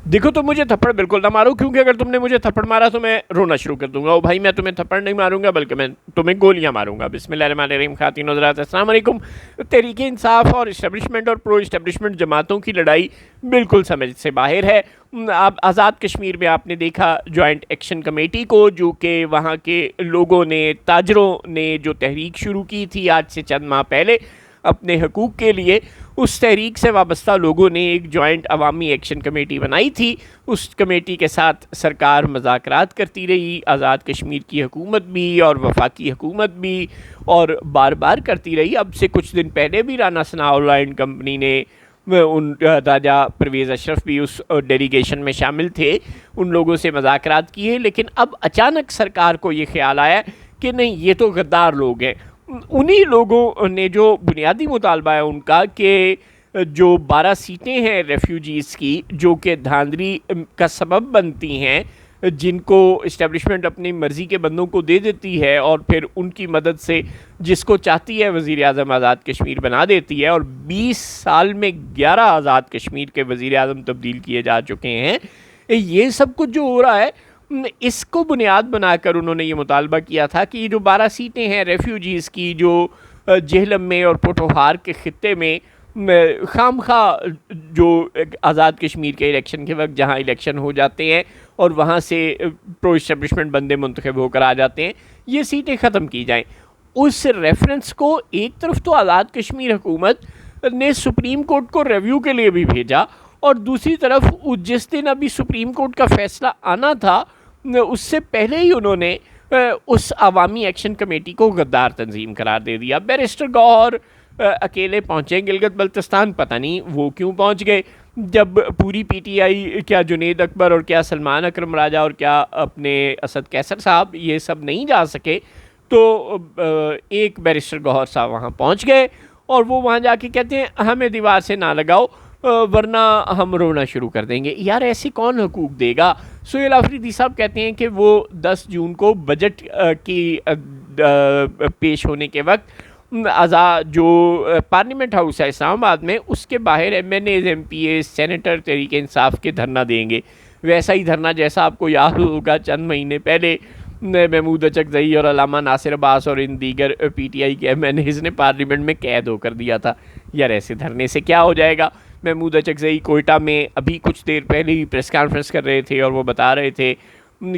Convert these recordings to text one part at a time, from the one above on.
देखो तुम मुझे थप्पड़ बिल्कुल ना मारो, क्योंकि अगर तुमने मुझे थप्पड़ मारा तो मैं रोना शुरू कर दूंगा। ओ भाई, मैं तुम्हें थप्पड़ नहीं मारूंगा बल्कि मैं तुम्हें गोलियां मारूंगा। बिस्मिल्लाहिर्रहमानिर्रहीम। खातिन हज़रात, अस्सलाम वालेकुम। तहरीक इंसाफ और इस्टेब्लिशमेंट और प्रो इस्टेब्लिशमेंट जमातों की लड़ाई बिल्कुल समझ से बाहर है। आप आज़ाद कश्मीर में आपने देखा जॉइंट एक्शन कमेटी को, जो कि वहाँ के लोगों ने, ताजरों ने जो तहरीक शुरू की थी आज से चंद माह पहले अपने हकूक़ के लिए, उस तहरीक से वाबस्ता लोगों ने एक जॉइंट अवामी एक्शन कमेटी बनाई थी। उस कमेटी के साथ सरकार मज़ाकरात करती रही, आज़ाद कश्मीर की हुकूमत भी और वफाकी हुकूमत भी, और बार बार करती रही। अब से कुछ दिन पहले भी राना सनाउल्लाह एंड कंपनी ने, उन राजा परवेज़ अशरफ भी उस डेलीगेशन में शामिल थे, उन लोगों से मज़ाकरात किए। लेकिन अब अचानक सरकार को ये ख्याल आया कि नहीं, ये तो गद्दार लोग हैं। उन्हीं लोगों ने जो बुनियादी मुतालबा है उनका कि जो 12 सीटें हैं रेफ्यूजीज़ की, जो कि धांधली का सबब बनती हैं, जिनको इस्टेब्लिशमेंट अपनी मर्ज़ी के बंदों को दे देती है और फिर उनकी मदद से जिसको चाहती है वज़ीर आज़म आज़ाद कश्मीर बना देती है, और 20 साल में 11 आज़ाद कश्मीर के वज़ीर आज़म तब्दील किए जा चुके हैं। ये सब कुछ जो हो रहा है, इसको बुनियाद बनाकर उन्होंने ये मुतालबा किया था कि ये जो 12 सीटें हैं रेफ्यूजीज़ की, जो जेहलम में और पोठोहार के ख़ित्ते में खामखा जो आज़ाद कश्मीर के इलेक्शन के वक्त जहाँ इलेक्शन हो जाते हैं और वहाँ से प्रो इस्टेब्लिशमेंट बंदे मुंतखब होकर आ जाते हैं, ये सीटें ख़त्म की जाएँ। उस रेफरेंस को एक तरफ तो आज़ाद कश्मीर हुकूमत ने सुप्रीम कोर्ट को रिव्यू के लिए भी भेजा, और दूसरी तरफ जिस दिन अभी सुप्रीम कोर्ट का फ़ैसला आना था, उससे पहले ही उन्होंने उस अवामी एक्शन कमेटी को गद्दार तंजीम करार दे दिया। बैरिस्टर गौहर अकेले पहुँचे गिलगित बल्तिस्तान, पता नहीं वो क्यों पहुँच गए, जब पूरी पीटीआई, क्या जुनेद अकबर और क्या सलमान अकरम राजा और क्या अपने असद कैसर साहब, ये सब नहीं जा सके, तो एक बैरिस्टर गौहर साहब वहाँ पहुँच गए, और वो वहाँ जाके कहते हैं हमें दीवार से ना लगाओ वरना हम रोना शुरू कर देंगे। यार ऐसे कौन हकूक़ देगा। सुहेल आफरीदी साहब कहते हैं कि वो 10 जून को बजट की पेश होने के वक्त आज़ाद जो पार्लियामेंट हाउस है इस्लामाबाद में, उसके बाहर MNAs MPAs senator Tehreek Insaf के धरना देंगे। वैसा ही धरना जैसा आपको याद होगा चंद महीने पहले महमूद अचकज़ई और अल्लामा नासिर अब्बास और इन दीगर PTI के MNAs ने पार्लियामेंट में कैद होकर दिया था। यार ऐसे धरने से क्या हो जाएगा। महमूद अचकज़ई कोयटा में अभी कुछ देर पहले ही प्रेस कॉन्फ्रेंस कर रहे थे और वो बता रहे थे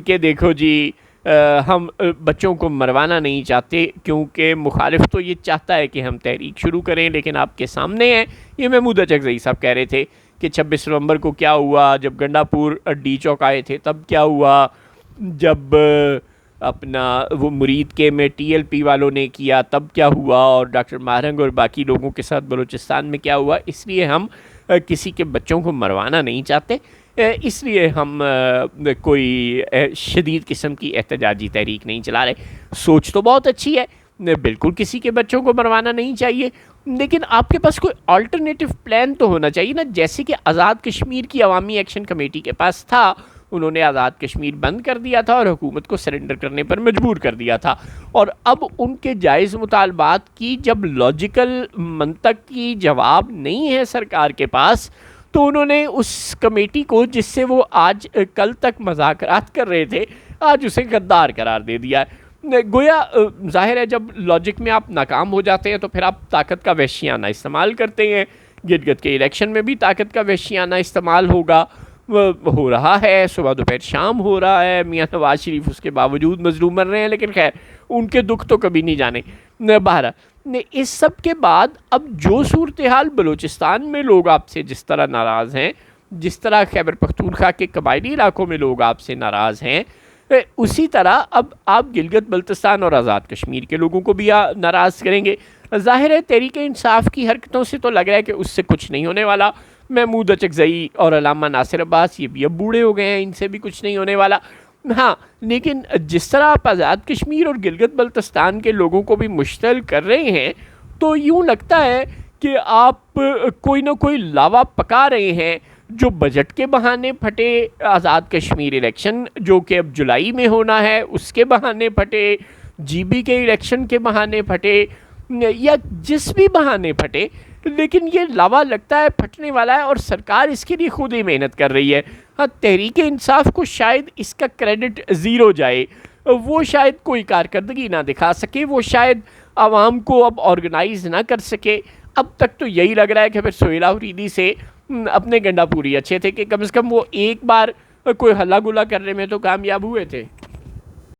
कि देखो जी, हम बच्चों को मरवाना नहीं चाहते, क्योंकि मुखालिफ तो ये चाहता है कि हम तहरीक शुरू करें, लेकिन आपके सामने है। ये महमूद अचकज़ई साहब कह रहे थे कि 26 नवंबर को क्या हुआ, जब गंडापुर डी चौक आए थे तब क्या हुआ, जब अपना वो मुरीद के में TLP वालों ने किया तब क्या हुआ, और डॉक्टर मारंग और बाकी लोगों के साथ बलूचिस्तान में क्या हुआ। इसलिए हम किसी के बच्चों को मरवाना नहीं चाहते, इसलिए हम कोई शदीद किस्म की एहतजाजी तहरीक नहीं चला रहे। सोच तो बहुत अच्छी है, बिल्कुल किसी के बच्चों को मरवाना नहीं चाहिए, लेकिन आपके पास कोई अल्टरनेटिव प्लान तो होना चाहिए ना। जैसे कि आज़ाद कश्मीर की अवामी एक्शन कमेटी के पास था, उन्होंने आज़ाद कश्मीर बंद कर दिया था और हुकूमत को सरेंडर करने पर मजबूर कर दिया था, और अब उनके जायज़ मुतालबात की जब लॉजिकल मंतक की जवाब नहीं है सरकार के पास, तो उन्होंने उस कमेटी को, जिससे वो आज कल तक मज़ाकरात कर रहे थे, आज उसे गद्दार करार दे दिया है। गोया जाहिर है जब लॉजिक में आप नाकाम हो जाते हैं तो फिर आप ताकत का वहशियाना इस्तेमाल करते हैं। गिलगित के इलेक्शन में भी ताकत का वहशियाना इस्तेमाल हो रहा है, सुबह दोपहर शाम हो रहा है। मियाँ नवाज शरीफ उसके बावजूद मजलूम बन रहे हैं, लेकिन खैर उनके दुख तो कभी नहीं जाने। बहरा इस सब के बाद अब जो सूरत हाल बलूचिस्तान में लोग आपसे जिस तरह नाराज़ हैं, जिस तरह खैबर पख्तूनख्वा के कबायली इलाकों में लोग आपसे नाराज़ हैं, उसी तरह अब आप गिलगित बल्तिस्तान और आज़ाद कश्मीर के लोगों को भी नाराज़ करेंगे। ज़ाहिर है तहरीक इंसाफ की हरकतों से तो लग रहा है कि उससे कुछ नहीं होने वाला। महमूद अचकज़ई और अल्लामा नासिर अब्बास ये भी अब बूढ़े हो गए हैं, इनसे भी कुछ नहीं होने वाला। हाँ, लेकिन जिस तरह आप आज़ाद कश्मीर और गिलगित बल्तिस्तान के लोगों को भी मुश्तल कर रहे हैं, तो यूँ लगता है कि आप कोई ना कोई लावा पका रहे हैं, जो बजट के बहाने फटे, आज़ाद कश्मीर इलेक्शन जो कि अब जुलाई में होना है उसके बहाने फटे, GB के इलेक्शन के बहाने फटे, या जिस भी बहाने फटे, लेकिन ये लावा लगता है फटने वाला है और सरकार इसके लिए खुद ही मेहनत कर रही है। हाँ, तहरीक इंसाफ को शायद इसका क्रेडिट ज़ीरो जाए, वो शायद कोई कारकर्दगी ना दिखा सके, वो शायद आवाम को अब ऑर्गेनाइज ना कर सके। अब तक तो यही लग रहा है कि फिर सोहेल अफरीदी से अपने गंडापुरी अच्छे थे कि कम से कम वो एक बार कोई हल्ला गुल्ला करने में तो कामयाब हुए थे।